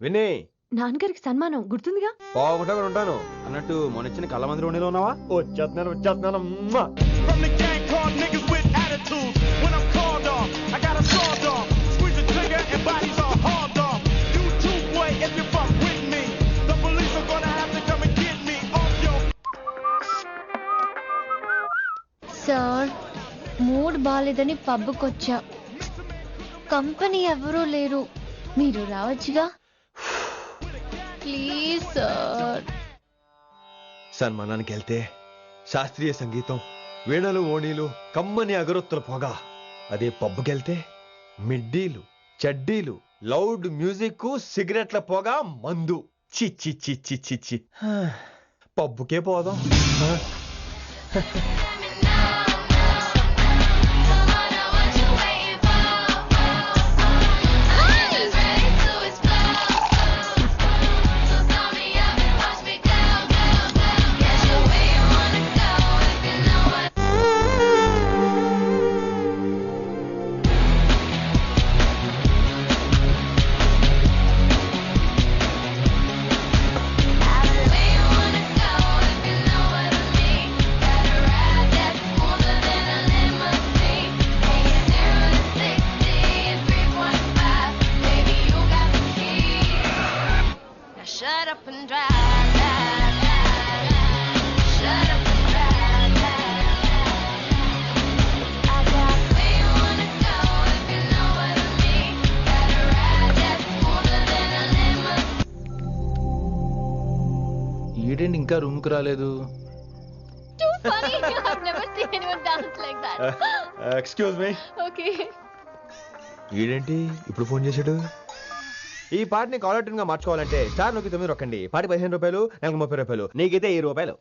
విని నాన్నగారికి సన్మానం గుర్తుందిగా? బాగుంటా ఉంటాను అన్నట్టు మొన్నొచ్చిన కళ్ళ మంది రెండులో ఉన్నావా? వచ్చేస్తున్నాను సార్, మూడ్ బాలేదని పబ్కొచ్చా. కంపెనీ ఎవరూ లేరు, మీరు రావచ్చుగా. Please sir. సన్మానానికి వెళ్తే శాస్త్రీయ సంగీతం, వీణలు, ఓణీలు, కమ్మని అగరొత్తుల పొగ. అదే పబ్కెళ్తే మిడ్డీలు, చడ్డీలు, లౌడ్ మ్యూజిక్, సిగరెట్ల పొగ, మందు. చిచ్చి చిచ్చి చిచ్చి పబ్బుకే పోదాం. Shut up and drive, drive, drive. Shut up and drive, drive. I got where you wanna go if you know what I mean. Gotta ride that smoother than a lemon. ఈడేంటి ఇంకా room కు రాలేదు? Too funny. I've never seen anyone dance like that. Excuse me. Okay. ఈడేంటి ఇప్పుడు phone చేశాడు? ఈ పాటని caller tune గా మార్చుకోవాలంటే స్టార్ నొక్కి 9 రొక్కండి. పాటి 15 రూపాయలు, నాకు 30 రూపాయలు, నీకైతే 10 రూపాయలు.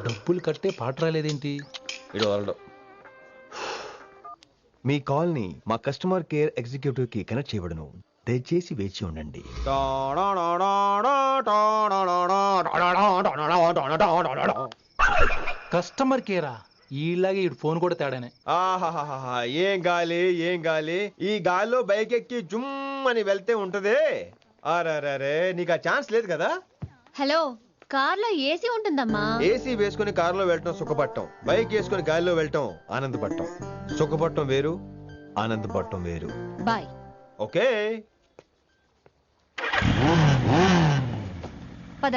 డబ్బులు కట్టే పాట రాలేదేంటి? ఇడు వరల్డ్. మీ కాల్ ని మా కస్టమర్ కేర్ ఎగ్జిక్యూటివ్ కి కనెక్ట్ చేయబడును. దయచేసి వేచి ఉండండి. కస్టమర్ కేరా? ఈలాగే ఇటు ఫోన్ కూడా తేడానే. ఆహాహాహా, ఏం గాలి ఏం గాలి. ఈ గాలిలో బైక్ ఎక్కి జుమ్ అని వెళ్తే ఉంటదే. అరే నీకు ఆ ఛాన్స్ లేదు కదా. హలో, కార్లో ఏసీ ఉంటుందమ్మా. ఏసీ వేసుకుని కారులో వెళ్ళటం సుఖపట్టం, బైక్ వేసుకుని గాలిలో వెళ్ళటం ఆనందపట్టం. సుఖపట్టం వేరు, ఆనందపట్టం వేరు. బాయ్. ఓకే పద,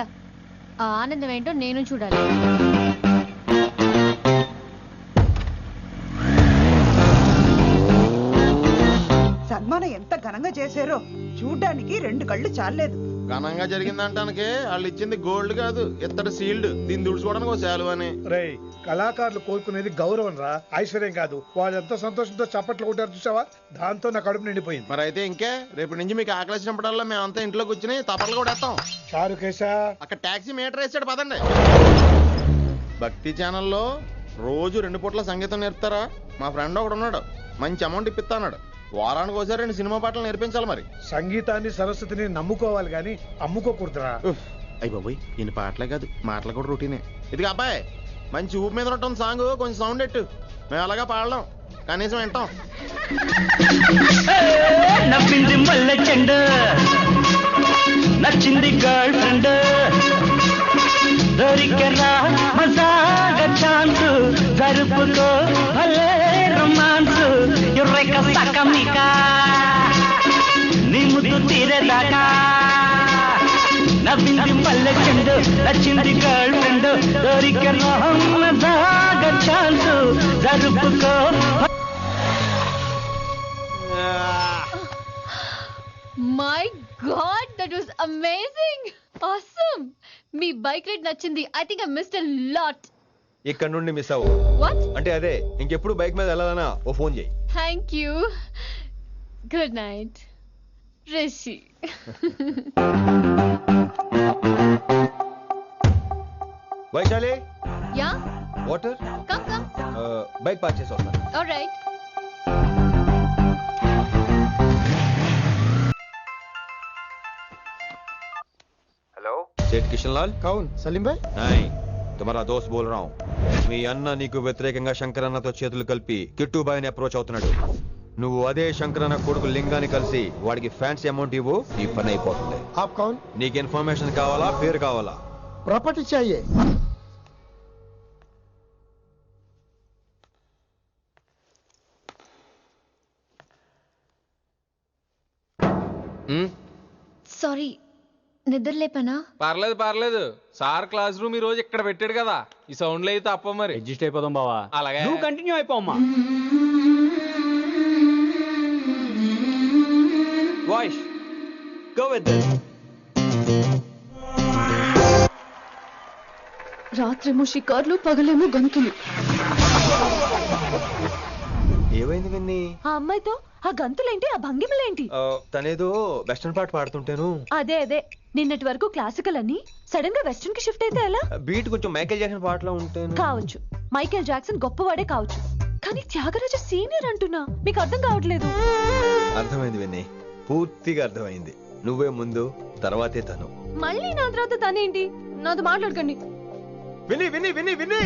ఆ ఆనందం ఏంటో నేను చూడాలి. సన్మానం ఎంత ఘనంగా చేశారో చూడ్డానికి 2 కళ్ళు చాలేదు. ఘనంగా జరిగిందంటానికి వాళ్ళు ఇచ్చింది గోల్డ్ కాదు, ఇత్తడి సీల్డ్. దీన్ని దుడుచుకోవడానికి ఒక శాలువ అని. రే, కళాకారులు కోరుకునేది గౌరవం రా, ఐశ్వర్యం కాదు. వాళ్ళు ఎంతో సంతోషంతో చప్పట్లు కొట్టారు చూసావా, దాంతో నా కడుపు నిండిపోయింది. మరి అయితే ఇంకే రేపటి నుంచి మీకు ఆకలి వచ్చినప్పుడల్లా మేమంతా ఇంట్లో కూర్చుని తప్పట్లు కూడా వేస్తాం. చారు కేశా, అక్కడ టాక్సీ మీటర్ వేసాడు పదండి. భక్తి ఛానల్లో రోజు 2 పూట్ల సంగీతం నేర్పుతారా? మా ఫ్రెండ్ ఒకడు ఉన్నాడు, మంచి అమౌంట్ ఇప్పిస్తా అన్నాడు. వారానికి ఒకసారి 2 సినిమా పాటలు నేర్పించాలి. మరి సంగీతాన్ని సరస్వతిని నమ్ముకోవాలి గాని అమ్ముకోకూడదురా. అయ్యి బాబోయ్, ఈయన పాటలే కాదు మాటలు కూడా రొటీనే. ఇది అబ్బాయి మంచి ఊపు మీద ఉంటుంది సాంగ్, కొంచెం సౌండ్ ఎట్టు. మేము అలాగా పాడలేం, కనీసం వింటాం. నవ్వింది మల్లె చెండు, నచ్చింది గర్ల్ ఫ్రెండ్, దొరికరా మజాగా ఛాన్స్, జరుపుకో భలే రొమాన్స్, ఎర్రెక సకమిక నీ ముద్దు తీరేదాకా. నవ్వింది మల్లె చెండు, నచ్చింది గర్ల్ ఫ్రెండ్, దొరికరా మజాగా ఛాన్స్, జరుపుకో. My God, that was amazing. Awesome. మీ బైక్ రైడ్ నచ్చింది. I think I missed a lot. ఇక్కడ నుండి మిస్ అవ్వు. వాట్? అంటే అదే, ఇంకెప్పుడు బైక్ మీద వెళ్ళాలన్నా ఓ ఫోన్ చేయి. Thank you. Good night Rishi. Vaishali, yeah, water. Come come. Bike park చేసి వస్తాను. ఆల్రైట్. हेलो, सेठ किशन लाल। కౌన్ సలీం భాయ్? नहीं, तुम्हारा दोस्त बोल रहा हूँ. మీ అన్న నీకు వ్యతిరేకంగా శంకర్ అన్నతో చేతులు కలిపి కిట్టుబాయిని అప్రోచ్ అవుతున్నాడు. నువ్వు అదే శంకరన్న కొడుకు లింగాన్ని కలిసి వాడికి ఫ్యాన్సీ అమౌంట్ ఇవ్వు, ఈ పని అయిపోతుంది. आप कौन? నీకు ఇన్ఫర్మేషన్ కావాలా, పేరు కావాలా? प्रॉपर्टी चाहिए. సారీ, నిద్ర లేపనా? పర్లేదు పర్లేదు, సార్ క్లాస్ రూమ్ ఈ రోజు ఇక్కడ పెట్టాడు కదా, ఈ సౌండ్లు అయితే తప్ప మరి అడ్జస్ట్ అయిపోదాం బావా. అలాగే నువ్వు కంటిన్యూ అయిపోమ్మా. Voice go with this. రాత్రేమో షికార్లు, పగలేమో గంతులు. ఏమైంది విన్ని? ఆ అమ్మాయితో ఆ గంతులేంటి, ఆ భంగిమలేంటి? తనేదో వెస్టర్న్ పాట పాడుతుంటేను. అదే అదే, నిన్నటి వరకు క్లాసికల్ అని సడన్ గా వెస్టర్న్ కి షిఫ్ట్ అయితే ఎలా? బీట్ కొంచెం మైకేల్ జాక్సన్ పాటలో ఉంటాను. కావచ్చు, మైకేల్ జాక్సన్ గొప్పవాడే కావచ్చు, కానీ త్యాగరాజ సీనియర్ అంటున్నా. మీకు అర్థం కావట్లేదు. అర్థమైంది విన్ని, పూర్తిగా అర్థమైంది. నువ్వే ముందు, తర్వాతే తను. మళ్ళీ నా తర్వాత తనేంటి? నాతో మాట్లాడకండి. విని విని విని విని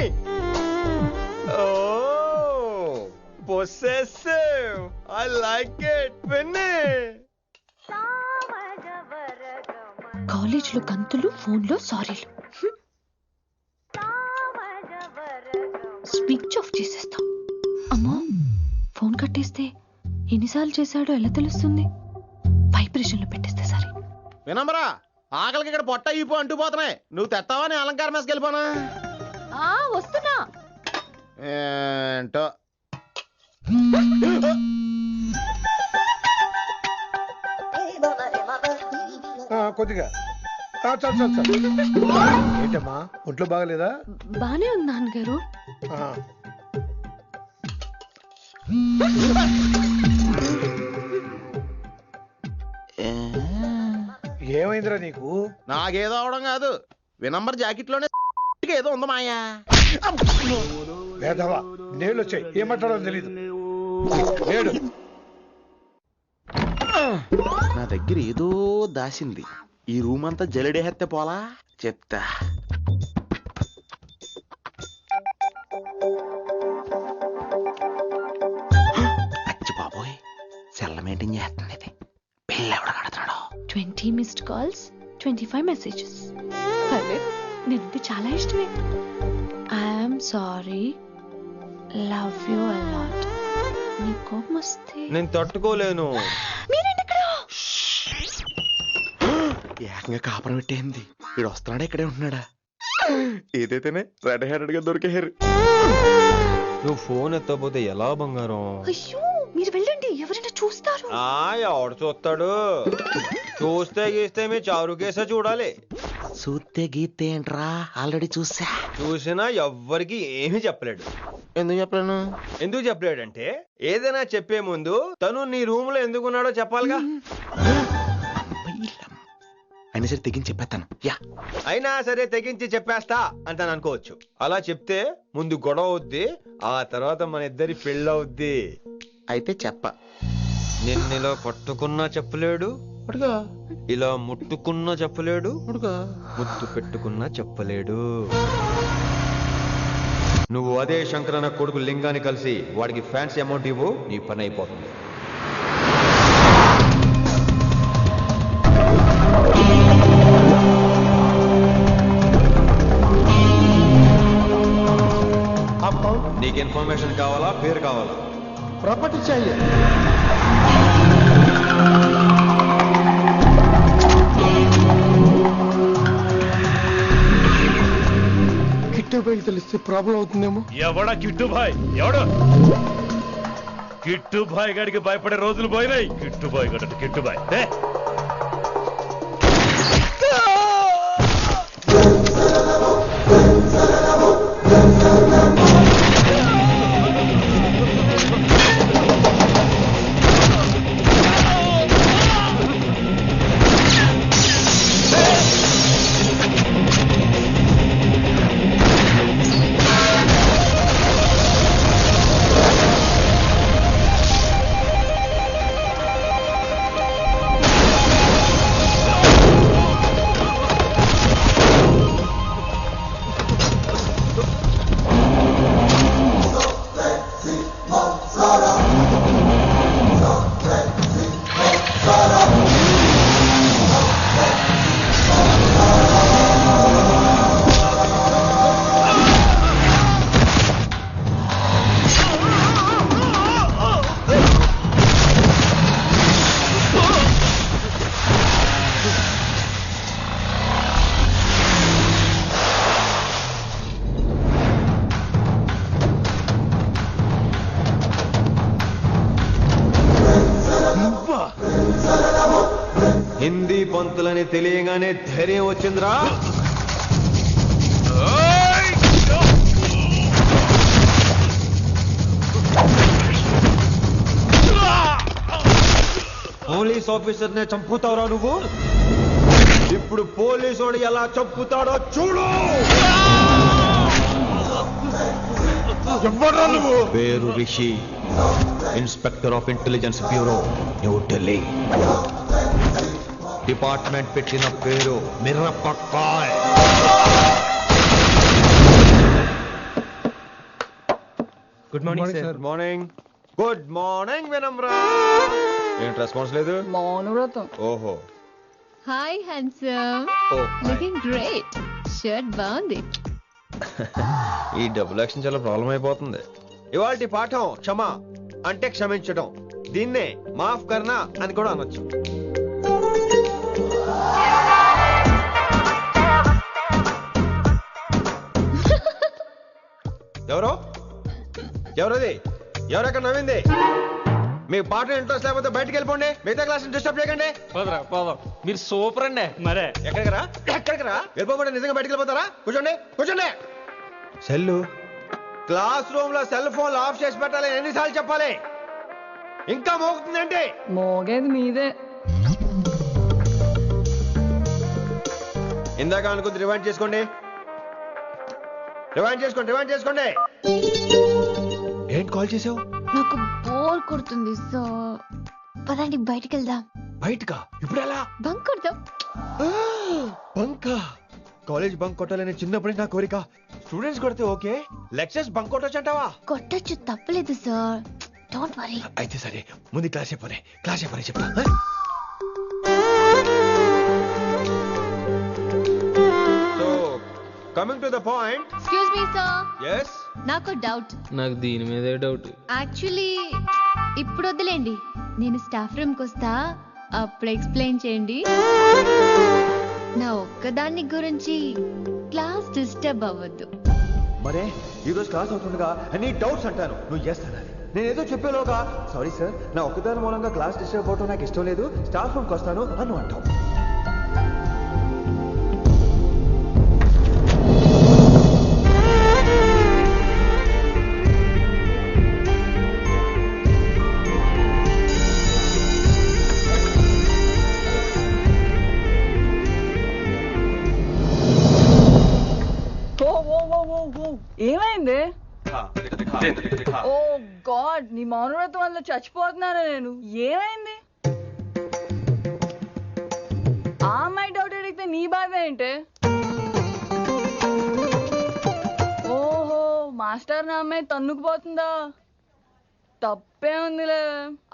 possessive. I like it. విని కాలేజ్ లో గంతులు, ఫోన్ లో సారీలు. స్విచ్ ఆఫ్ చేసేస్తా. అమ్మో, ఫోన్ కట్టేస్తే ఎన్నిసార్లు చేశాడో ఎలా తెలుస్తుంది? వైబ్రేషన్ లో పెట్టేస్తే సరే. వినమ్రా, ఆకలికి ఇక్కడ పొట్ట ఇప్పు అంటూ పోతున్నాయి. నువ్వు తెస్తావా నీ అలంకారం వేసుకెళ్ళిపోనా? వస్తున్నా. ఏంటో కొద్దిగా చాలు చాలు చాలు. ఏంటమ్మా, ఒంట్లో బాగలేదా? బానే ఉంది నాన్నగారు. ఆ. ఏమైందిరా నీకు? నాకేదో అవడం కాదు, వినంబర్ జాకెట్ లోనే ఏదో ఉంది మాయా. వేదవా, నీళ్ళు వచ్చాయి, ఏం మాట్లాడో తెలీదు. ఏడు. నా దగ్గర ఏదో దాసింది. ఈ రూమ్ అంతా జలిడేహెత్తే పోలా చెప్తా. అచ్చి బాబోయ్, సెల్ల మెయింటైన్ చేస్తుంది ఇది. పిల్ల ఎవడ కడుతున్నాడు? 20 మిస్డ్ కాల్స్, 25 మెసేజెస్. అరే, నిన్నంటే చాలా ఇష్టమే. I'm sorry, love you a lot. నీ కోపం వస్తే నేను తట్టుకోలేను. మీరేంటి ఇక్కడ? ఏకంగా కాపురం పెట్టేంది. వీడు వస్తున్నాడా, ఇక్కడే ఉంటున్నాడా? ఏదైతేనే రెడ్ హ్యాండెడ్ గా దొరికేహారు. నువ్వు ఫోన్ ఎత్తకపోతే ఎలా బంగారం? అయ్యో, మీరు వెళ్ళండి, ఎవరైనా చూస్తారు. ఎవడు చూస్తాడు? చూస్తే గీస్తే మీ చారు కేసే చూడాలి. చూస్తే గీతే ఏంట్రా, ఆల్రెడీ చూసా. చూసినా ఎవ్వరికి ఏమీ చెప్పలేడు. ఎందుకు చెప్పలేను? ఎందుకు చెప్పలేడంటే, ఏదైనా చెప్పే ముందు తను నీ రూమ్ లో ఎందుకున్నాడో చెప్పాలిగా. అయినా సరే తెగించి చెప్పేస్తాను. యా, అయినా సరే తెగించి చెప్పేస్తా అంటాను అనుకోవచ్చు. అలా చెప్తే ముందు గొడవ అవుద్ది, ఆ తర్వాత మన ఇద్దరి పెళ్ళవుద్ది. అయితే చెప్ప. నిన్నిలా పట్టుకున్నా చెప్పలేడు, ఇలా ముట్టుకున్నా చెప్పలేడు, ముద్దు పెట్టుకున్నా చెప్పలేడు. నువ్వు అదే శంకరన్న కొడుకు లింగాన్ని కలిసి వాడికి ఫ్యాన్సీ అమౌంట్ ఇవ్వు, నీ పని అయిపోతుంది. నీకు ఇన్ఫర్మేషన్ కావాలా, పేరు కావాలా? प्रॉपर्टी चाहिए. కిట్టు బాయ్ తెలిస్తే ప్రాబ్లం అవుతుందేమో. ఎవడా కిట్టు బాయ్? ఎవడు కిట్టు బాయ్ గారికి భయపడే రోజులు పోయినాయి. కిట్టు బాయ్ గడ కిట్టు బాయ్ హిందీ పంతులని తెలియగానే ధైర్యం వచ్చిందిరా. పోలీస్ ఆఫీసర్ నే చంపుతావురా నువ్వు? ఇప్పుడు పోలీసోడు ఎలా చంపుతాడో చూడు. నువ్వు పేరు Rishi, inspector of intelligence bureau, New Delhi. Department పెట్టిన పేరు Mirapakay. Good morning sir. Good morning. Good morning Vinamra. ఏంటి రెస్పాన్స్ లేదు? మౌనవ్రతం. ఓహో. Hi handsome, looking great. Shirt బాగుంది. ఈ డబుల్ యాక్షన్ చాలా ప్రాబ్లం అయిపోతుంది. ఇవాల్టి పాఠం క్షమ అంటే క్షమించడం. దీన్నే మాఫ్ కర్నా అని కూడా అనొచ్చు. ఎవరో ఎవరది? ఎవరక్కడ నవ్వింది? మీ పాట ఇంట్రెస్ట్ లేకపోతే బయటకు వెళ్ళిపోండి. మిగతా క్లాస్ డిస్టర్బ్ చేయకండి. పోదాం. మీరు సూపర్ అండి. మరే ఎక్కడికి రా వెళ్ళిపోకుండా నిజంగా బయటకు వెళ్ళిపోతారా? కూర్చోండి. సెల్లు క్లాస్ రూమ్ లో సెల్ ఫోన్ ఆఫ్ చేసి పెట్టాలి. ఎన్నిసార్లు చెప్పాలి? ఇంకా మోగుతుందంటే మోగేది మీదే. ఇందాక అనుకుంది రివైండ్ చేసుకోండి. ఏంటి కాల్ చేసావు? నాకు బోర్ కొడుతుంది, సో పదండి బయటికి వెళ్దాం. బయటకా? ఇప్పుడు ఎలా? బంక్ కొడదాం. బంకా? కాలేజ్ బంక్ కొట్టాలని చిన్నప్పటి నుంచి నా కోరిక. స్టూడెంట్స్ కొడితే ఓకే, లెక్చర్స్ బంక్ కొట్టొచ్చు అంటావా? కొట్టచ్చు, తప్పలేదు సార్. Don't worry. అయితే సరే, ముందు క్లాస్ చెప్పని చెప్తా. So coming to the point. Excuse me sir. yes నాకు డౌట్. నాకు దీని మీదే డౌట్. యాక్చువల్లీ ఇప్పుడు వద్దులేండి, నేను స్టాఫ్ రూమ్కి వస్తా, అప్పుడు ఎక్స్ప్లెయిన్ చేయండి. నా ఒక్కదాన్ని గురించి క్లాస్ డిస్టర్బ్ అవ్వద్దు. మరే ఈ రోజు క్లాస్ అవుతుండగా నీ డౌట్స్ అంటాను, నువ్వు చేస్తాను. నేను ఏదో చెప్పేలోగా సారీ సార్, నా ఒక్కదాని మూలంగా క్లాస్ డిస్టర్బ్ అవడం నాకు ఇష్టం లేదు, స్టాఫ్ రూమ్కి వస్తాను అని అంటావు. ఏమైంది? ఓ గాడ్, నీ మౌనవ్రతం వల్ల చచ్చిపోతున్నాను నేను. ఏమైంది? ఆ అమ్మాయి డౌట్ అడిగితే నీ బాధ ఏంటి? ఓహో, మాస్టర్ నా అమ్మాయి తన్నుకుపోతుందా? తప్పే ఉందిలే.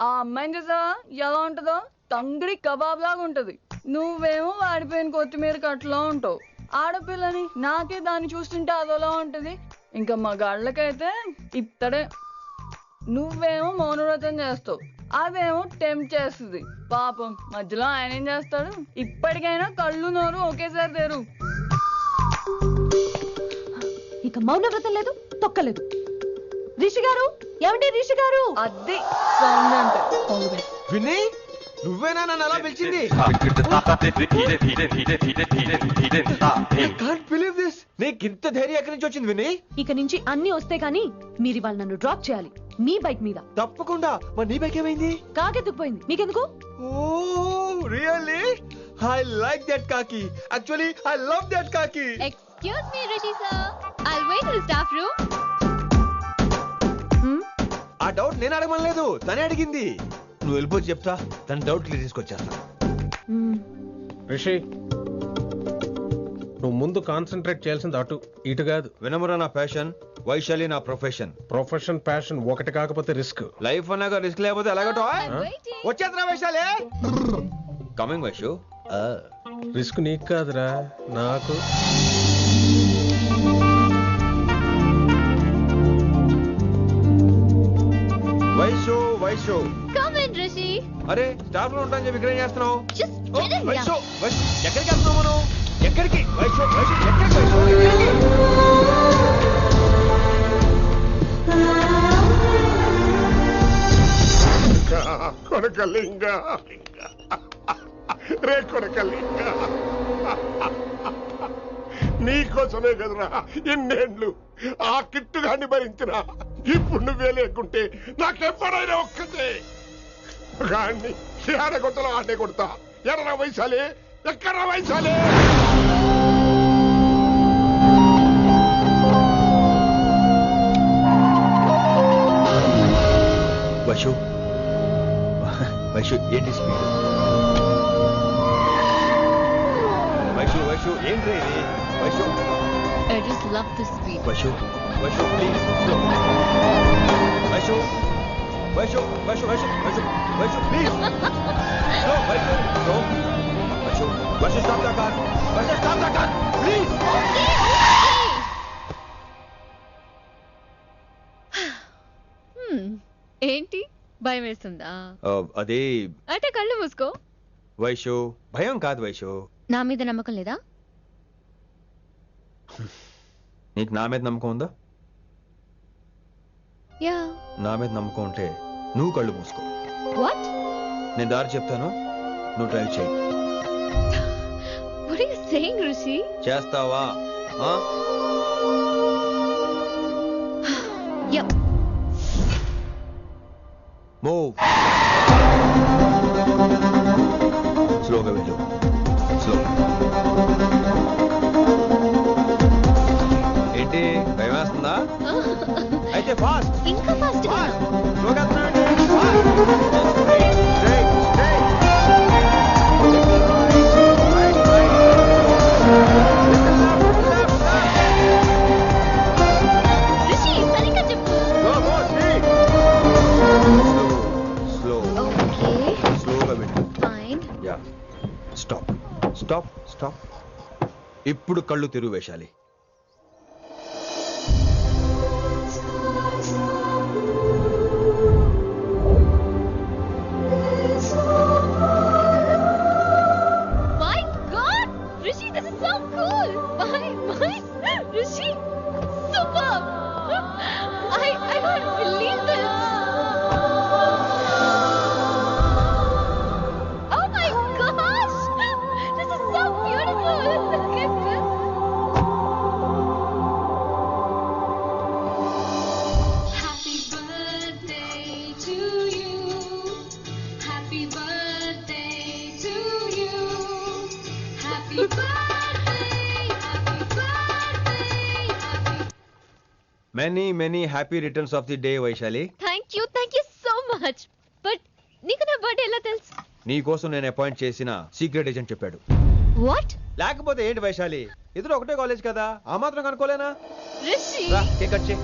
ఆ అమ్మాయిని చూసా ఎలా ఉంటుందో? తంగిడి కబాబ్ లాగా ఉంటది. నువ్వేమో వాడిపోయిన కొత్తిమీర కట్లా ఉంటావు. ఆడపిల్లని నాకే దాన్ని చూస్తుంటే అదోలా ఉంటది. ఇంకా మగాళ్ళకైతే ఇత్తడే. నువ్వేమో మౌనవ్రతం చేస్తావు, అదేమో టెంప్ట్ చేస్తుంది. పాపం మధ్యలో ఆయన ఏం చేస్తాడు? ఇప్పటికైనా కళ్ళు నోరు ఒకేసారి తెరు. ఇక మౌనవ్రతం లేదు, తొక్కలేదు. రిషి గారు, ఏమండి రిషి గారు? అది సౌండ్ అంటే. విని నువ్వేనా నన్ను అలా పిలిచింది? నీకు ఇంత ధైర్యం ఎక్కడి నుంచి వచ్చింది విని? ఇక నుంచి అన్ని వస్తే కానీ మీరు ఇవాళ నన్ను డ్రాప్ చేయాలి మీ బైక్ మీద. తప్పకుండా. మరి నీ బైక్ ఏమైంది? కాకెత్తుకుపోయింది. మీకెందుకు? Oh really? I like that కాకి. యాక్చువల్లీ ఐ లవ్ దట్ కాకి. Excuse me Rishi sir, I'll wait in the staff room. ఆ డౌట్ నేను అడగమనలేదు, తనే అడిగింది. నువ్వు వెళ్ళిపోయి చెప్తా, తన డౌట్ క్లియర్ తీసుకొచ్చేస్తా. రిషి, నువ్వు ముందు కాన్సన్ట్రేట్ చేయాల్సింది అటు ఇటు కాదు. వినమ్ర నా ప్యాషన్, వైశాలి నా ప్రొఫెషన్. ప్రొఫెషన్ ప్యాషన్ ఒకటి కాకపోతే రిస్క్. లైఫ్ అన్నాక రిస్క్ లేకపోతే ఎలాగటో? వచ్చేద్రా వైశాలి. కమింగ్ వైషు. రిస్క్ నీకు కాదురా, నాకు. Vaishu come in Rishi. అరే స్టాఫ్ లో ఉంటాను చెప్పి ఇక్కడ ఏం చేస్తున్నావు? Just get in. వైషు ఎక్కడికి వెళ్తున్నావు మనం? ఎక్కడికి? వైషు ఎక్కడికి? కొడకలింగ రే కొడకలింగ నీకోసమే కదరా ఇన్నేండ్లు ఆ కిట్టుగాన్ని భరించిన. ఇప్పుడు నువ్వే లేకుంటే నాకెప్పుడైనా ఒక్కతే గాన్ని ఆడగొట్టలో ఆడే కొడతా. ఎర్ర వయసాలే ఎక్కడ వయసాలే. వైషు వైషు ఏంటి స్పీడ్? వైషు వైషు ఏంటి ఇది? Vaishu I just love this speed. Vaishu Vaishu please slow. Vaishu Vaishu Vaishu Vaishu Vaishu Vaishu please slow. Vaishu slow. Vaishu Vaishu stop the car. Vaishu stop the car please. ఏంటి భయం వేస్తుందా? అదే అంటే కళ్ళు మూసుకో. వైషు భయం కాదు వైషు. నా మీద నమ్మకం లేదా? నీకు నా మీద నమ్మకం ఉందా? యా. నా మీద నమ్మకం ఉంటే నువ్వు కళ్ళు మూసుకో. వాట్? నేను దారి చెప్తాను, నువ్వు డ్రైవ్ చేయి. What are you saying Rishi? చేస్తావా? యా. మూవ్. స్లోగా వెళ్ళు. స్లో. ఏంటి భయం వేస్తుందా? అయితే ఫాస్ట్. ఇంకా ఫాస్ట్. స్లోగా రిషి సరిగ్గా చెప్పు. స్లో. ఓకే. స్లోగా వెళ్ళు. Fine. Yeah. Stop stop stop. ఇప్పుడు కళ్ళు తెరువు వేశాలి. My God! Rishi, this is so cool! My, Rishi, superb! I can't believe this! Oh my gosh! This is so beautiful! Look at this! Happy birthday to you. Happy birthday to you. Happy birthday, happy birthday, happy. Many many happy returns of the day Vaishali. Thank you so much! But నీకు నా birthday ఎలా తెలుసు? నీ కోసం నేను appoint చేసిన secret agent చెప్పాడు. What? లేకపోతే ఏంటి వైశాలి, ఇద్దరు ఒకటే కాలేజ్ కదా, ఆ మాత్రం కనుక్కోలేనా? Rishi! రా, కేక్ కట్ చేయి.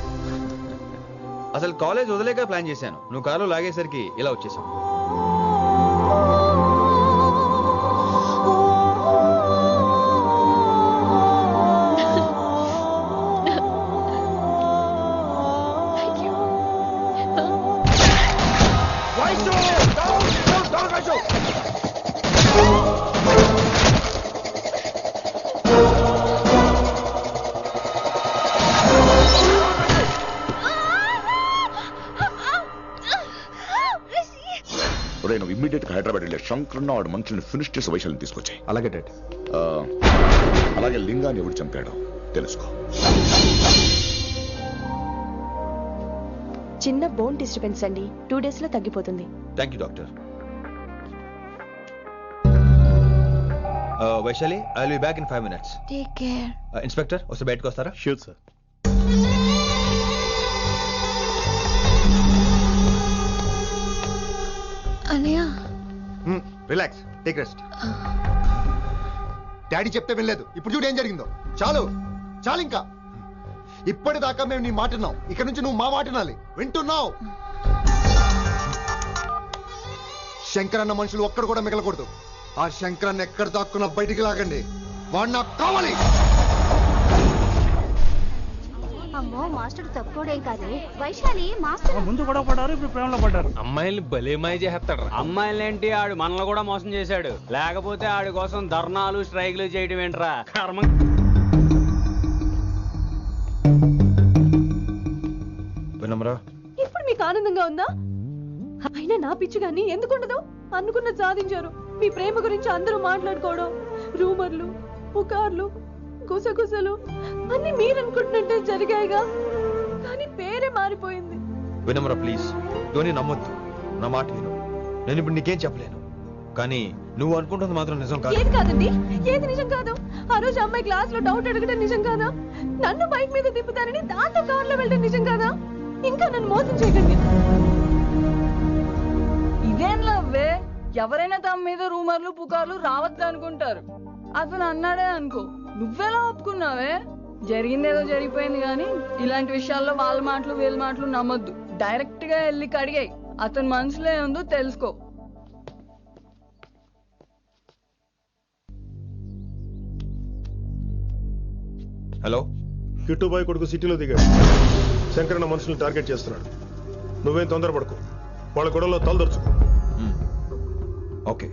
అసలు కాలేజ్ వదిలేక ప్లాన్ చేశాను, నువ్వు కారు లాగేసరికి ఇలా వచ్చేసావు. Thank you. నువ్వు ఇమ్మీడియట్ గా హైదరాబాద్ వెళ్ళే శంకరన్న వాడు మనుషుల్ని ఫినిష్ చేసి వైశాల్ని తీసుకొచ్చాయి. అలాగే డాడ్. అలాగే లింగాన్ని ఎవడు చంపాడో తెలుసుకో. చిన్న బోన్ డిస్టర్బెన్స్ అండి, 2 days లో తగ్గిపోతుంది. Thank you doctor. Vaishali, I will be back in 5 minutes. Take care. Inspector ఒకసారి బయటకు వస్తారా? Sure sir. అన్నయ్య రిలాక్స్, టేక్ రెస్ట్. డాడీ చెప్తే వినలేదు, ఇప్పుడు చూడు ఏం జరిగిందో. చాలు చాలు, ఇంకా ఇప్పటిదాకా మేము నీ మాట విన్నాం, ఇక్కడ నుంచి నువ్వు మా మాట వినాలి. వింటున్నావు? శంకరన్న మనుషులు ఒక్కడు కూడా మిగలకూడదు. ఆ శంకరన్న ఎక్కడ దాక్కున్నా బయటికి లాగండి, వాడు నాకు కావాలి. అమ్మో, మాస్టర్ తక్కువడేం కాదు. వైశాలి మాస్టర్ ముందు గొడవ పడ్డారు, ఇప్పుడు ప్రేమలో పడ్డారు. అమ్మాయిల్ని భలే మాయ చేస్తాడు. అమ్మాయిలేంటి, ఆడు మనల్ని కూడా మోసం చేశాడు. లేకపోతే ఆడి కోసం ధర్నాలు స్ట్రైక్లు చేయడం ఏంట్రా కర్మ. వినమ్రా, ఇప్పుడు మీకు ఆనందంగా ఉందా? అయినా నా పిచ్చి గాని ఎందుకుండదు? అనుకున్నది సాధించారు. మీ ప్రేమ గురించి అందరూ మాట్లాడుకోవడం, రూమర్లు, పుకార్లు, గుసగుసలు అన్ని మీరు అనుకుంటున్నట్టే జరిగాయిగా. కానీ పేరే మారిపోయింది. వినమ్రా ప్లీజ్, ధోని నమ్మొద్దు. నా మాట విను. నేను ఇప్పుడు నీకేం చెప్పలేను, కానీ నువ్వు అనుకుంటుంది మాత్రం నిజం కాదు. ఏది కాదండి? ఏది నిజం కాదు? ఆ రోజు అమ్మాయి క్లాస్ లో డౌట్ అడగడం నిజం కాదా? నన్ను బైక్ మీద తిప్పుతారని దాంతో కార్ లో వెళ్ళడం నిజం కాదా? ఇంకా నన్ను మోసం చేయకండి. ఇదేం లవ్వే? ఎవరైనా తమ మీద రూమర్లు పుకార్లు రావద్దు అనుకుంటారు. అతను అన్నాడే అనుకో, నువ్వెలా ఒప్పుకున్నావే? జరిగిందేదో జరిగిపోయింది కానీ ఇలాంటి విషయాల్లో వాళ్ళ మాటలు వీళ్ళ మాటలు నమ్మొద్దు. డైరెక్ట్ గా వెళ్ళి కడిగాయి. అతని మనసులో ఏముందో తెలుసుకో. హలో, కిట్టుబాయ్ కొడుకు సిటీలో దిగాడు. శంకరన్న మనుషుల్ని టార్గెట్ చేస్తున్నాడు. నువ్వేం తొందరపడకు, వాళ్ళ గొడవలో తలదొరుచుకో. ఓకే.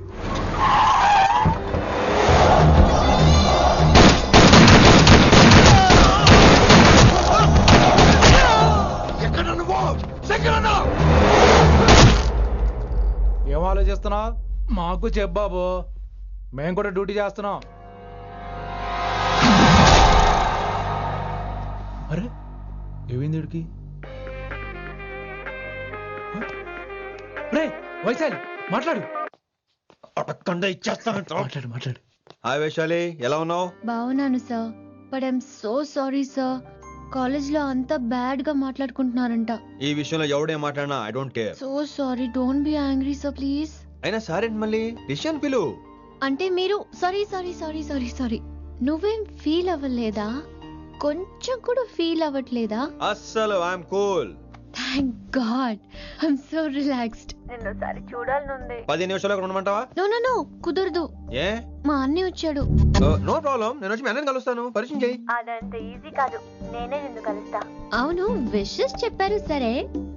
ఏం ఆలోచిస్తున్నావు? మాకు చెప్పాబు, మేము కూడా డ్యూటీ చేస్తున్నాం. అరే ఏమైంది వీడికి? రే వైశాలి, మాట్లాడు. మాట్లాడు మాట్లాడు. హాయ్ వైశాలి, ఎలా ఉన్నావు? బాగున్నాను sir, but I'm so sorry sir. College లో అంతా బ్యాడ్ గా మాట్లాడుకుంటున్నారంట. ఈ విషయంలో ఎవడే మాట్లాడినా I don't care. So sorry, don't be angry sir please. అయినా సారేంటి మళ్ళీ? డిసిషన్ పిలు. అంటే మీరు sorry sorry sorry sorry sorry నువ్వేం ఫీల్ అవ్వలేదా? కొంచెం కూడా ఫీల్ అవ్వట్లేదా? అస్సలు I'm cool. Thank God, I'm so relaxed. నిన్నోసారి చూడాలనుంది. 10 నిమిషాలు అక్కడ ఉండమంటావా? నో నో నో, కుదరదు. ఏ? మా అన్నయ్య వచ్చాడు. నో ప్రాబ్లం, నేను వచ్చి మీ అన్నని కలుస్తాను. పరిచయం చేయి. అదంత ఈజీ కాదు, నేనే నిన్ను కలుస్తా. అవును, విషెస్ చెప్పారు సరే,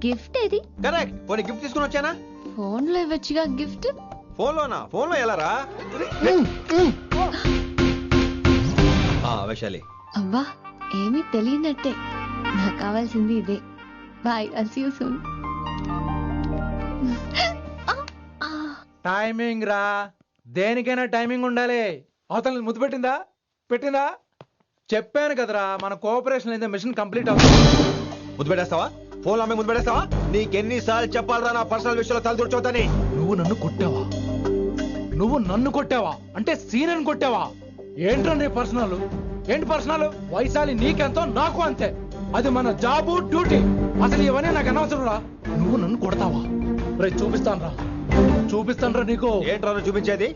గిఫ్ట్ ఏది? కరెక్ట్. పోనీ గిఫ్ట్ తీసుకుని వచ్చానా? ఫోన్ లో ఇవ్వచ్చుగా గిఫ్ట్. ఫోన్ లోనా? ఫోన్ లో ఎలా రా? వైశాలి. అవ్వా, ఏమీ తెలియనట్టే. నాకు కావాల్సింది ఇదే. Bye, I'll see you soon. Timing రా, దేనికైనా టైమింగ్ ఉండాలి. అవతల ముద్దు పెట్టిందా? పెట్టిందా? చెప్పాను కదరా, మన కోఆపరేషన్ అయితే మిషన్ కంప్లీట్ అవుతుంది. ముద్దు పెట్టేస్తావా? ఫోన్ అమ్మే ముద్దు పెట్టేస్తావా? నీకెన్నిసార్లు చెప్పాలరా నా పర్సనల్ విషయంలో తల దూర్చోతని? నువ్వు నన్ను కొట్టావా? నువ్వు నన్ను కొట్టావా? అంటే సీనియర్ కొట్టావా? ఏంట్రా నీ పర్సనల్? ఏంటి పర్సనల్? వైశాలి నీకెంతో నాకు అంతే. అది మన జాబు, డ్యూటీ. అసలు ఇవన్నీ నాకు అనవసరం రా. నువ్వు నన్ను కొడతావా? రే చూపిస్తాను రా, చూపిస్తాను రా నీకు. ఏంట్రా చూపించేది?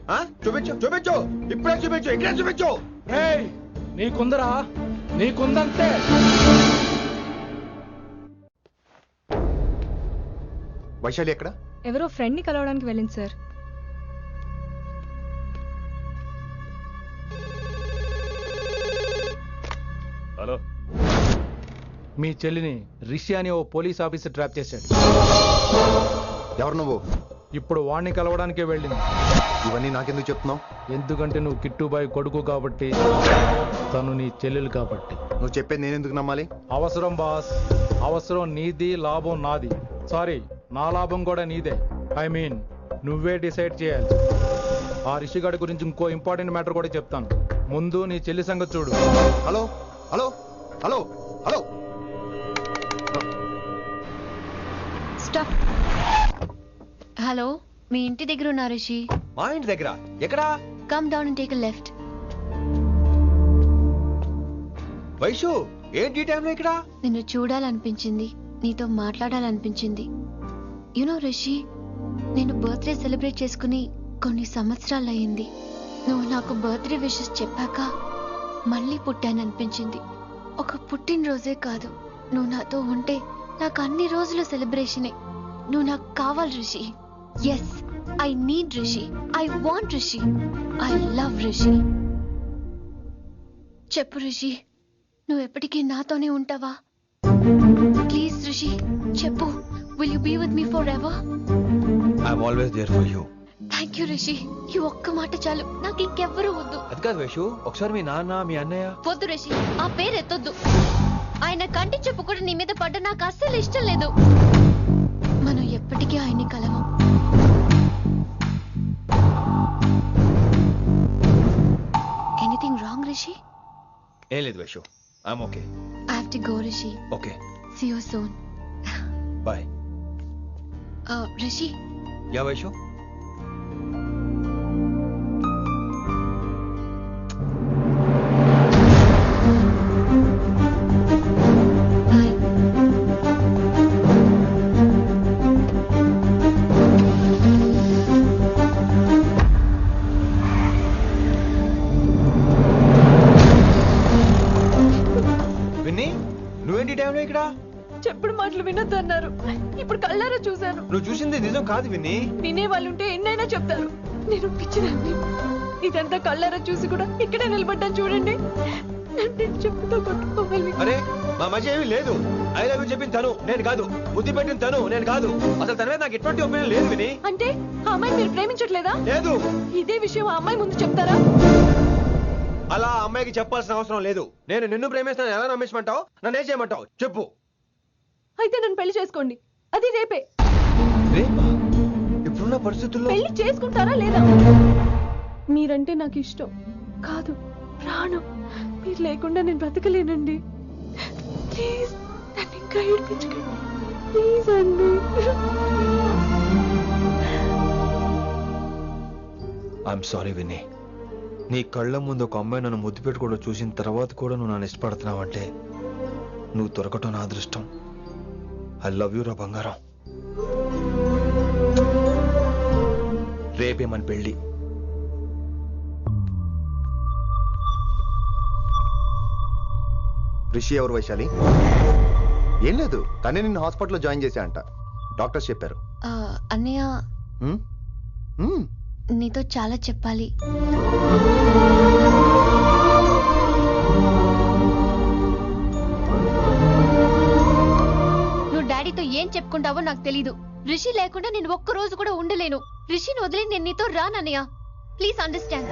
చూపించు, చూపించు, ఇప్పుడే చూపించు, ఇక్కడే చూపించు. ఏయ్, నీకుందరా? నీకుందంతే. వైశాలి ఎక్కడ? ఎవరో ఫ్రెండ్ ని కలవడానికి వెళ్ళింది సార్. హలో, మీ చెల్లిని రిషి అని ఓ పోలీస్ ఆఫీసర్ ట్రాప్ చేశాడు. ఎవరు నువ్వు? ఇప్పుడు వాణ్ణి కలవడానికే వెళ్ళింది. ఇవన్నీ నాకెందుకు చెప్తున్నావు? ఎందుకంటే నువ్వు కిట్టుబాయ్ కొడుకు కాబట్టి, తను నీ చెల్లెలు కాబట్టి. నువ్వు చెప్పేది నేను ఎందుకు నమ్మాలి? అవసరం బాస్, అవసరం నీది, లాభం నాది. సారీ, నా లాభం కూడా నీదే. ఐ మీన్ నువ్వే డిసైడ్ చేయాలి. ఆ రిషిగాడి గురించి ఇంకో ఇంపార్టెంట్ మ్యాటర్ కూడా చెప్తాను. ముందు నీ చెల్లి సంగతి చూడు. Hello hello hello hello, stop. Hello, మీ ఇంటి దగ్గర ఉన్నా రిషి? మా ఇంటి దగ్గర ఎక్కడా? Come down and take a left. Vaishu, ఏంటి టైంలో ఇక్కడ? నిన్ను చూడాలనిపించింది, నీతో మాట్లాడాలనిపించింది. యునో రిషి, నేను బర్త్డే సెలబ్రేట్ చేసుకుని కొన్ని సంవత్సరాలయ్యింది. నువ్వు నాకు బర్త్డే విషెస్ చెప్పాక మళ్ళీ పుట్టాననిపించింది. ఒక పుట్టినరోజే కాదు, నువ్వు నాతో ఉంటే నాకు అన్ని రోజులు సెలబ్రేషనే. నువ్వు నాకు కావాలి Rishi. Yes, I need Rishi, I want Rishi, I love Rishi. చెప్పు రిషి, నువ్వు ఎప్పటికీ నాతోనే ఉంటావా? ప్లీజ్ రిషి, చెప్పు. Will you be with me forever? I'm always there for you. Thank you Rishi, ఈ ఒక్క మాట చాలు, నాకు ఇంకెవ్వరూ వద్దు. అది కాదు వైషు, ఒకసారి మీ నాన్న, మీ అన్నయ్య. వద్దు రిషి, ఆ పేరు ఎత్తొద్దు. ఆయన కంటి చెప్పు కూడా నీ మీద పడ్డ నాకు అస్సలు ఇష్టం లేదు. మనం ఎప్పటికీ ఆయన్ని కలవం. Anything wrong Rishi? ఏం లేదు Vaishu, I'm okay. I have to go Rishi. Okay, see you soon. Bye. Rishi, yeah Vaishu? నువ్వేంటి టైంలో ఇక్కడ? చెప్పుడు మాటలు వినొద్దన్నారు, ఇప్పుడు కళ్ళారా చూశాను. నువ్వు చూసింది నిజం కాదు విన్ని. వినే వాళ్ళుంటే ఎన్నైనా చెప్తారు. నేను పిచ్చిదాన్ని. ఇదంతా కళ్ళారా చూసి కూడా ఇక్కడే నిలబడ్డాను చూడండి. నన్ను చెప్పుతో కొట్టుకోవాలి. అరే మా మధ్య ఏమీ లేదు. ఐ లవ్ యూ చెప్పింది తను, నేను కాదు. బుద్ధి పెట్టిన తను, నేను కాదు. అసలు తన మీద నాకు ఎటువంటి ఒపీనియన్ లేదు విని. అంటే ఆ అమ్మాయి మీరు ప్రేమించట్లేదా? లేదు. ఇదే విషయం ఆ అమ్మాయి ముందు చెప్తారా? అలా అమ్మాయికి చెప్పాల్సిన అవసరం లేదు. నేను నిన్ను ప్రేమిస్తాను ఎలా నమ్మించమంటావు? నన్ను ఏం చేయమంటావు చెప్పు. అయితే నన్ను పెళ్లి చేసుకోండి, అది రేపే. రేపా? ఇప్పుడున్న పరిస్థితుల్లో పెళ్లి చేసుకుంటారా లేదా? మీరంటే నాకు ఇష్టం కాదు, ప్రాణం. మీరు లేకుండా నేను బ్రతకలేనండి. ప్లీజ్ నన్ను ఇంకా ఏడిపించకండి, ప్లీజ్ అండి. I'm sorry Vinni. నీ కళ్ళ ముందు ఒక అమ్మాయి నన్ను ముద్దు పెట్టుకోవడం చూసిన తర్వాత కూడా నువ్వు నన్ను ఇష్టపడుతున్నావంటే నువ్వు దొరకటం నా అదృష్టం. ఐ లవ్ యూ రా బంగారం. రేపే మన పెళ్ళి. రిషి ఎవరు వైశాలి? ఏం లేదు, తనే నిన్ను హాస్పిటల్లో జాయిన్ చేశా అంట, డాక్టర్స్ చెప్పారు. అన్నయ్య, నీతో చాలా చెప్పాలి. నువ్వు డాడీతో ఏం చెప్పుకుంటావో నాకు తెలీదు. రిషి లేకుండా నేను ఒక్క రోజు కూడా ఉండలేను. రిషిని వదిలి నేను నీతో రానన్నయ్య. Please understand.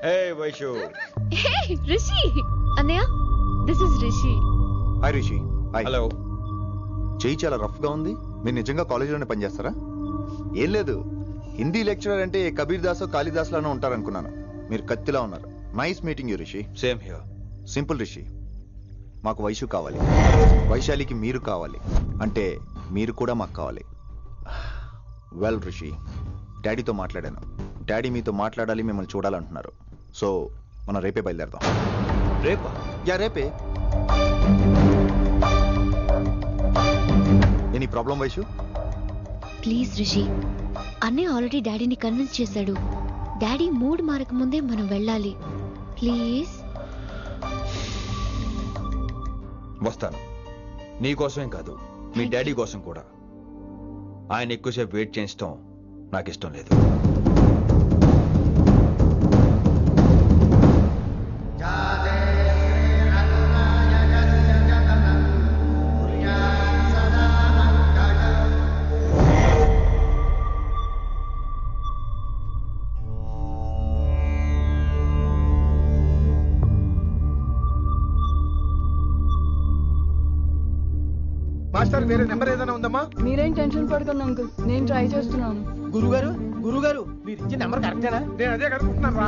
Hey Vaishu. Hey Rishi. అన్నయ్య, this is Rishi. Hi Rishi. Hi. Hello. చెయ్యి చాలా రఫ్ గా ఉంది. మీరు నిజంగా కాలేజీలోనే పనిచేస్తారా? ఏం లేదు, హిందీ లెక్చరర్ అంటే కబీర్ దాసో కాళిదాస్ లానో ఉంటారనుకున్నాను. మీరు కత్తిలా ఉన్నారు. Nice meeting you Rishi. Same here. Simple Rishi, మాకు వైషు కావాలి, వైశాలికి మీరు కావాలి, అంటే మీరు కూడా మాకు కావాలి. వెల్ రిషి, డాడీతో మాట్లాడాను. డాడీ మీతో మాట్లాడాలి, మిమ్మల్ని చూడాలంటున్నారు. సో మనం రేపే బయలుదేరదాం. రేపా? యా రేపే. Any problem Vaishu? Please Rishi, అన్నయ్య ఆల్రెడీ డాడీని కన్విన్స్ చేశాడు. డాడీ మూడ్ మారక ముందే మనం వెళ్ళాలి. ప్లీజ్. వస్తాను. నీ కోసమేం కాదు, మీ డాడీ కోసం కూడా. ఆయన ఎక్కువసేపు వెయిట్ చేయించడం నాకు ఇష్టం లేదు. మాస్టర్ వేరే నెంబర్ ఏదైనా ఉందమ్మా? మీరేం టెన్షన్ పడకండి అంకుల్, నేను ట్రై చేస్తున్నాను. గురుగారు మీరు ఇచ్చిన నెంబర్ కరెక్టేనా? నేను అదే కనుక్కుంటున్నాను రా.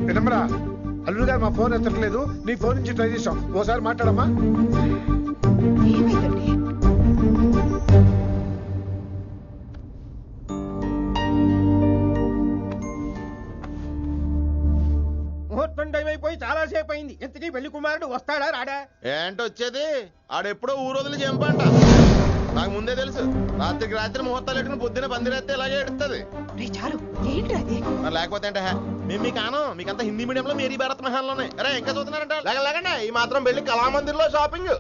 వినమ్రా, అల్లుడు గారు మా ఫోన్ ఎత్తట్లేదు. నీ ఫోన్ నుంచి ట్రై చేసాం, ఓసారి మాట్లాడమ్మా. ఏమైందండి? ముహూర్తం టైం అయిపోయి చాలా సేపు అయింది. ఇంతకీ పెళ్లి కుమారుడు వస్తాడా రాడా? ఏంటి వచ్చేది? ఆడెప్పుడో ఊరోదులు చెంపంట. నాకు ముందే తెలుసు. రాత్రికి రాత్రి ముహూర్తాలు ఎట్టుకుని పొద్దున పందిరేస్తే ఇలాగే ఎడుతుంది. ఏంటి లేకపోతే అంటే మేము మీకు ఆనం, మీకంతా హిందీ మీడియంలో మేరీ భారత్ మహాల్లోనే. అరే ఇంకా చూస్తున్నారంట. లేకండి ఈ మాత్రం పెళ్లి కళామందిర్లో షాపింగ్.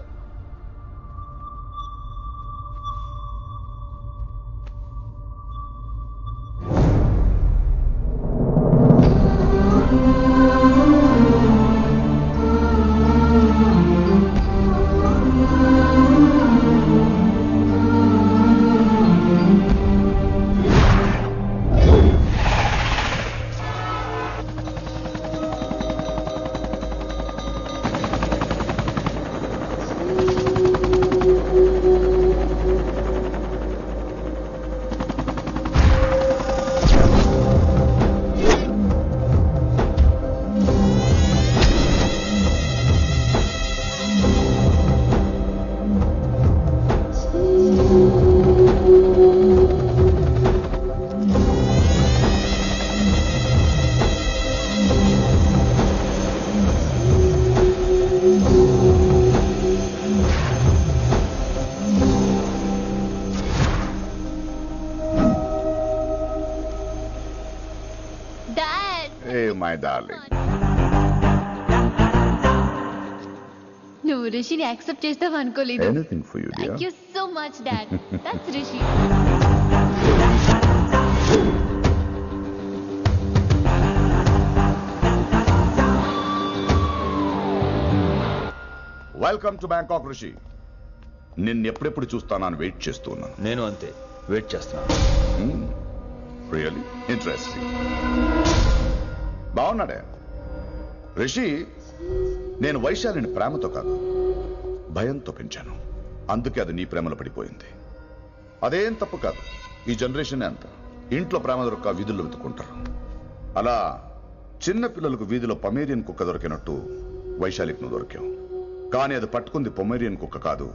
A my darling. నువ్వు రిషిని యాక్సెప్ట్ చేస్తావు అనుకోలేదు. Anything for you dear. Thank you so much dad. That's Rishi. Welcome to Bangkok Rishi. నిన్ను ఎప్పుడెప్పుడు చూస్తానని వెయిట్ చేస్తూ ఉన్నాను. నేను అంతే వెయిట్ చేస్తున్నాను. Really interesting. బాగున్నాడే రిషి. నేను వైశాలిని ప్రేమతో కాదు భయంతో పెంచాను. అందుకే అది నీ ప్రేమలో పడిపోయింది. అదేం తప్పు కాదు. ఈ జనరేషన్ అంత ఇంట్లో ప్రేమ దొరక్క వీధుల్లో వెతుక్కుంటారు. అలా చిన్న పిల్లలకు వీధిలో పొమేరియన్ కుక్క దొరికినట్టు వైశాలికి నువ్వు దొరికావు. కానీ అది పట్టుకుంది పొమేరియన్ కుక్క కాదు,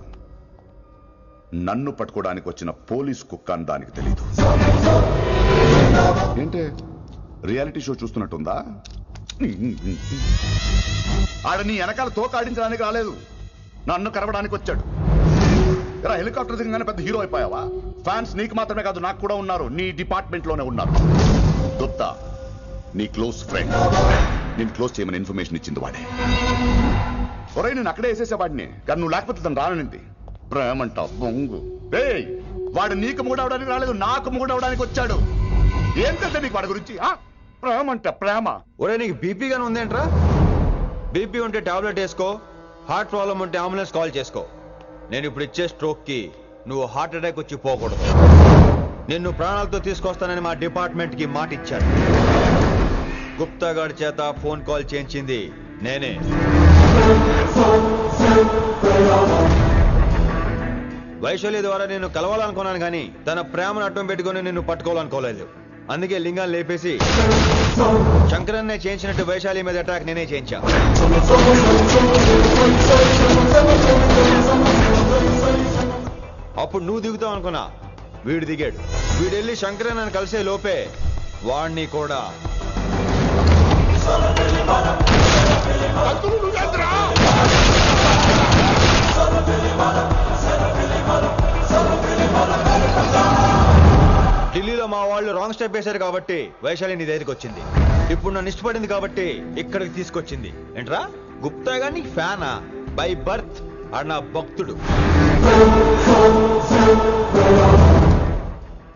నన్ను పట్టుకోవడానికి వచ్చిన పోలీస్ కుక్క అని దానికి తెలీదు. ఏంటే రియాలిటీ షో చూస్తున్నట్టుందా? ఆడ నీ వెనకాల తోక ఆడించడానికి రాలేదు, నన్ను కరవడానికి వచ్చాడు. ఇలా హెలికాప్టర్ దిగగానే పెద్ద హీరో అయిపోయావా? ఫ్యాన్స్ నీకు మాత్రమే కాదు నాకు కూడా ఉన్నారు. నీ డిపార్ట్మెంట్ లోనే ఉన్నారు. గుప్తా నీ క్లోజ్ ఫ్రెండ్. నేను క్లోజ్ చేయమని ఇన్ఫర్మేషన్ ఇచ్చింది వాడే. ఒరే నేను అక్కడే వేసేసేవాడిని, కానీ నువ్వు లేకపోతే తను రానంది. ప్రేమంట బొంగు. వాడు నీకు మూడవడానికి రాలేదు, నాకు మూడవడానికి వచ్చాడు. ఏం తెలుసా నీకు వాడి గురించి? ప్రేమంట ప్రేమ. ఒరే నీకు బీపీ గానీ ఉందేంట్రా? బీపీ ఉంటే టాబ్లెట్ వేసుకో, హార్ట్ ప్రాబ్లం ఉంటే అంబులెన్స్ కాల్ చేసుకో. నేను ఇప్పుడు ఇచ్చే స్ట్రోక్ కి నువ్వు హార్ట్ అటాక్ వచ్చి పోకూడదు. నిన్ను ప్రాణాలతో తీసుకొస్తానని మా డిపార్ట్మెంట్ కి మాట ఇచ్చాను. గుప్తా గారి చేత ఫోన్ కాల్ చేయించింది నేనే. వైశాలి ద్వారా నేను కలవాలనుకున్నాను కానీ తన ప్రేమను అడ్డం పెట్టుకుని నిన్ను పట్టుకోవాలనుకోలేదు. అందుకే లింగాన్ని లేపేసి శంకరన్నే చేయించినట్టు వైశాలి మీద అటాక్ నేనే చేయించా. అప్పుడు నువ్వు దిగుతావు అనుకున్నా, వీడు దిగాడు. వీడెళ్ళి శంకరన్నని కలిసే లోపే వాణ్ణి కూడా ఢిల్లీలో మా వాళ్ళు రాంగ్ స్టెప్ వేశారు కాబట్టి వైశాలి నీ దగ్గరికి వచ్చింది. ఇప్పుడు నన్ను ఇష్టపడింది కాబట్టి ఇక్కడికి తీసుకొచ్చింది. ఏంట్రా గుప్తా గాని ఫ్యానా? బై బర్త్ ఆడు నా భక్తుడు.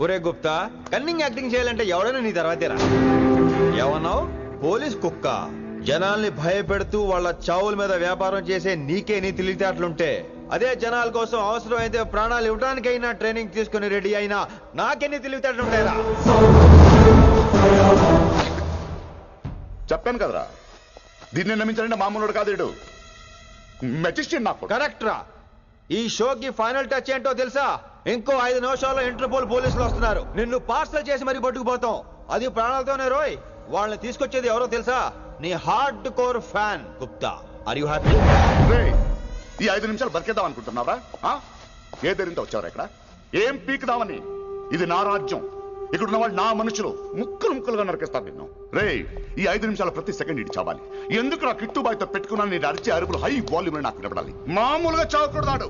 ఒరే గుప్తా, కన్నింగ్ యాక్టింగ్ చేయాలంటే ఎవరైనా నీ తర్వాతేరా. ఏమన్నావు? పోలీస్ కుక్క. జనాల్ని భయపెడుతూ వాళ్ళ చావుల మీద వ్యాపారం చేసే నీకే నీ తెలివితేటలుంటే, అదే జనాల కోసం అవసరం అయితే ప్రాణాలు ఇవ్వడానికైనా ట్రైనింగ్ తీసుకుని రెడీ అయినా నాకెన్ని తెలివితేటలుంటాయిరా? చెప్పాను కదరా, దీన్ని నమ్మించాలంటే మామూలుడు కాదు, మెజిస్టియన్. నాకు కరెక్ట్ రా. ఈ షోకి ఫైనల్ టచ్ ఏంటో తెలుసా? ఇంకో 5 నిమిషాల్లో ఇంటర్పోల్ పోలీసులు వస్తున్నారు. నిన్ను పార్సల్ చేసి మరీ పట్టుకుపోతాం. అది ప్రాణాలతోనే రోయ్. వాళ్ళని తీసుకొచ్చేది ఎవరో తెలుసా? నీ hard core fan Gupta. Are you happy? ఈ 5 నిమిషాలు బతికేద్దాం అనుకుంటున్నావా? ఏ ధైర్యంతో వచ్చావరా ఇక్కడ? ఏం పీకుదామని? ఇది నా రాజ్యం. ఇక్కడ ఉన్న వాళ్ళు నా మనుషులు. ముక్కలు ముక్కలుగా నరికేస్తాను నిన్ను. ఈ 5 నిమిషాలు ప్రతి సెకండ్ ఇటు చావాలి. ఎందుకు నా కిట్టుబాయితో పెట్టుకున్నాను? నేను అరిచే అరుపులు హై వాల్యూమ్ నాకు వినపడాలి. మామూలుగా చావకూడదాడు.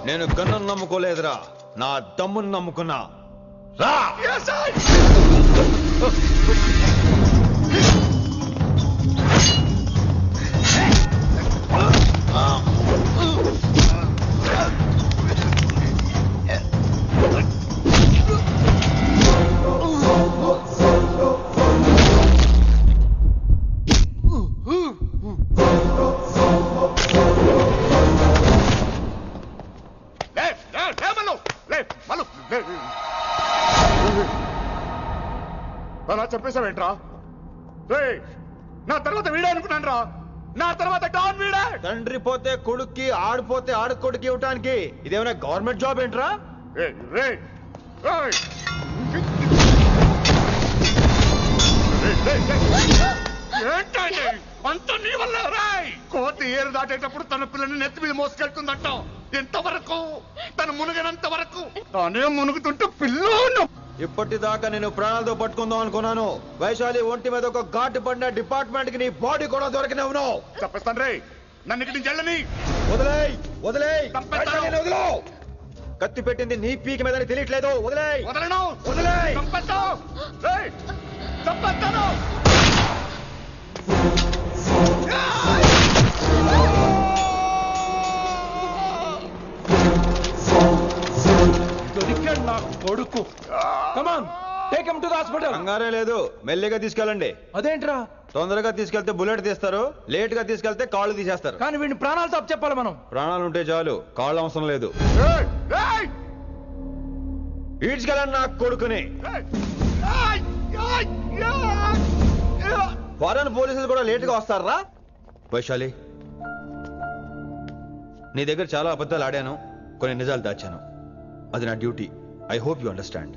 నేను గన్నును నమ్ముకోలేదురా, నా దమ్మును నమ్ముకున్నా. రా. అలా చెప్పేశావేంట్రా? నా తర్వాత వీడే అనుకున్నాను రా. నా తర్వాత డాన్ వీడే. తండ్రి పోతే కొడుక్కి, ఆడిపోతే ఆడకొడుకు ఇవ్వటానికి ఇదేమైనా గవర్నమెంట్ జాబ్ ఏంట్రా? ఏంటండి అంత నీ వల్ల రాయ్? కోతి ఏరు దాటేటప్పుడు తన పిల్లని నెత్తి మీద మోసుకెళ్తుందంట. ఎంతవరకు? తను మునిగినంత వరకు తానే మునుగుతుంటే పిల్లను. ఇప్పటిదాకా నేను ప్రాణాలతో పట్టుకుందాం అనుకున్నాను. వైశాలి ఒంటి మీద ఒక ఘాటు పడిన డిపార్ట్మెంట్ కి నీ బాడీ కూడా దొరికినవును. చెప్పేస్తాను రే, నన్ను ఇక్కడి నుంచి వెళ్ళని. వదిలేయ్ వదిలేయ్, వదిలో. కత్తి పెట్టింది నీ పీక మీద తెలియట్లేదు. వదిలేయ్. వదలను. వదిలేయ్. చంపేస్తాను. చంపేస్తాను. దొరికాడు నా కొడుకు. Come on, take him to the hospital. కంగారే లేదు, మెల్లిగా తీసుకెళ్ళండి. అదేంట్రా? తొందరగా తీసుకెళ్తే బుల్లెట్ తీస్తారు, లేట్ గా తీసుకెళ్తే కాళ్ళు తీసేస్తారు. కానీ వీడిని ప్రాణాలతో అప్పచెప్పాలి మనం. ప్రాణాలు ఉంటే చాలు, కాళ్ళు అవసరం లేదు. ఈడ్చుకెళ్ళండి నా కొడుకుని. ఫారెన్ పోలీసులు కూడా లేట్ గా వస్తారా? వైశాలి, నీ దగ్గర చాలా అబద్ధాలు ఆడాను, కొన్ని నిజాలు దాచాను. అది నా duty. I hope you understand.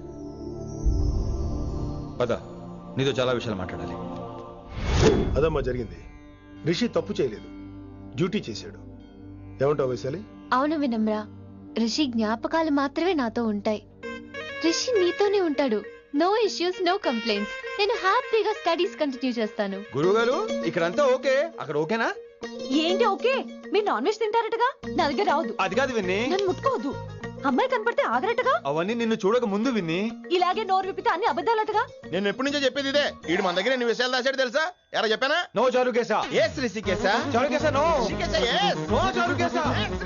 పద, నీతో చాలా విషయాలు మాట్లాడాలి. అదమ్మా జరిగింది. రిషి తప్పు చేయలేదు, డ్యూటీ చేశాడు. ఏమంటావు వైశాలి? అవును వినమ్రా, రిషి జ్ఞాపకాలు మాత్రమే నాతో ఉంటాయి. రిషి నీతోనే ఉంటాడు. No issues, no complaints. నేను హ్యాపీగా స్టడీస్ కంటిన్యూ చేస్తాను. గురువు గారు, ఇక్కడంతా ఓకే, అక్కడ ఓకేనా? ఏంటి ఓకే? మీరు నాన్ వెజ్ తింటారటగా? నా దగ్గర రావద్దు. అది కాదు విన్ని. నన్ను ముట్టుకోవద్దు. అమ్మాయి కనపడితే ఆగరటగా? అవన్నీ నిన్ను చూడక ముందు విన్ని. ఇలాగే నోరు విప్పితే అన్ని అబద్ధాలటగా? నేను ఎప్పటి నుంచో చెప్పేది ఇదే. వీడు మన దగ్గర ఎన్ని విషయాలు దాచాడు తెలుసా? ఎలా చెప్పానా? No చారుకేసా. Yes రిషికేశా. చారుకేసా no. రిషికేశా yes. No చారుకేసా.